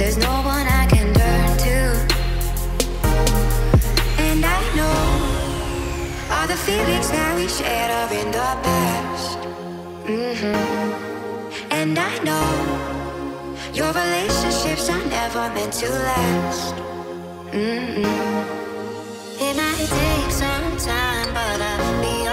there's no one I can turn to. And I know all the feelings that we shared are in the past. And I know your relationships are never meant to last. It might take some time, but I'll be